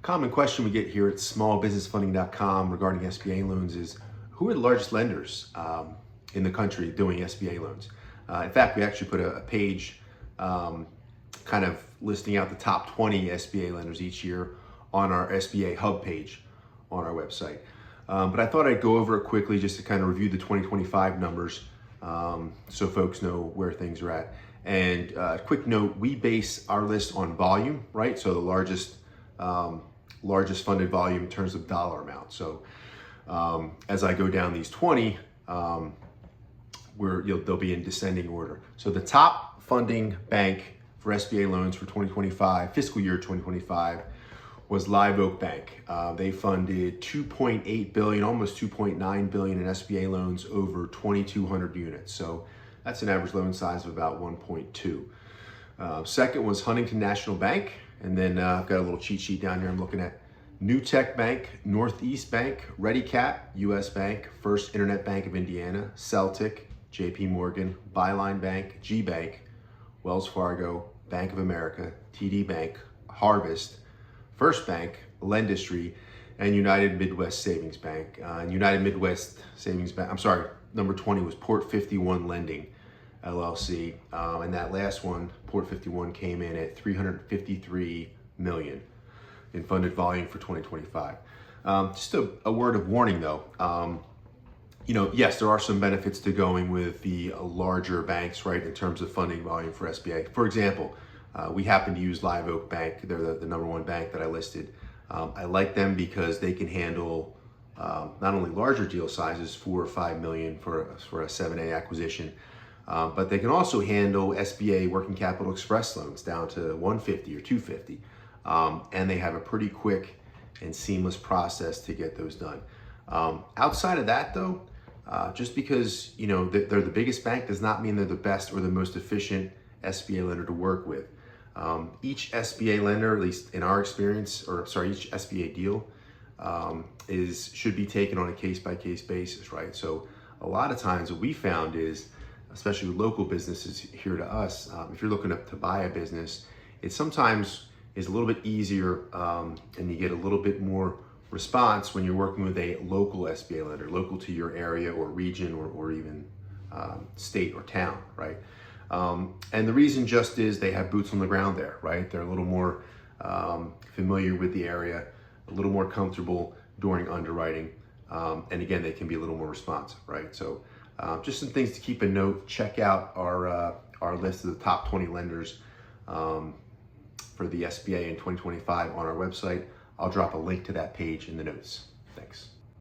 Common question we get here at smallbusinessfunding.com regarding SBA loans is, who are the largest lenders in the country doing SBA loans? In fact, we actually put a page kind of listing out the top 20 SBA lenders each year on our SBA hub page on our website. But I thought I'd go over it quickly just to kind of review the 2025 numbers so folks know where things are at. And quick note, we base our list on volume, right? So the largest funded volume in terms of dollar amount. So as I go down these 20, they'll be in descending order. So the top funding bank for SBA loans for 2025, fiscal year 2025, was Live Oak Bank. They funded $2.8 billion, almost $2.9 billion in SBA loans over 2,200 units. So that's an average loan size of about 1.2. Second was Huntington National Bank. And then I've got a little cheat sheet down here. I'm looking at New Tech Bank, Northeast Bank, ReadyCap, US Bank, First Internet Bank of Indiana, Celtic, JP Morgan, Byline Bank, G Bank, Wells Fargo, Bank of America, TD Bank, Harvest, First Bank, Lendistry, and United Midwest Savings Bank. United Midwest Savings Bank, I'm sorry, number 20 was Port 51 Lending, LLC, and that last one, Port 51, came in at $353 million in funded volume for 2025. Just a word of warning though, yes, there are some benefits to going with the larger banks, right, in terms of funding volume for SBA. For example, we happen to use Live Oak Bank. They're the number one bank that I listed. I like them because they can handle not only larger deal sizes, 4 or 5 million for a 7A acquisition, but they can also handle SBA working capital express loans down to 150 or 250. And they have a pretty quick and seamless process to get those done. Outside of that though, just because they're the biggest bank does not mean they're the best or the most efficient SBA lender to work with. Each SBA lender, at least in our experience, each SBA deal should be taken on a case-by-case basis, right? So a lot of times what we found is, especially with local businesses here to us, if you're looking to buy a business, it sometimes is a little bit easier and you get a little bit more response when you're working with a local SBA lender, local to your area or region or even state or town, right? And the reason just is they have boots on the ground there, right? They're a little more familiar with the area, a little more comfortable during underwriting. And again, they can be a little more responsive, right? So just some things to keep a note. Check out our list of the top 20 lenders for the SBA in 2025 on our website. I'll drop a link to that page in the notes. Thanks.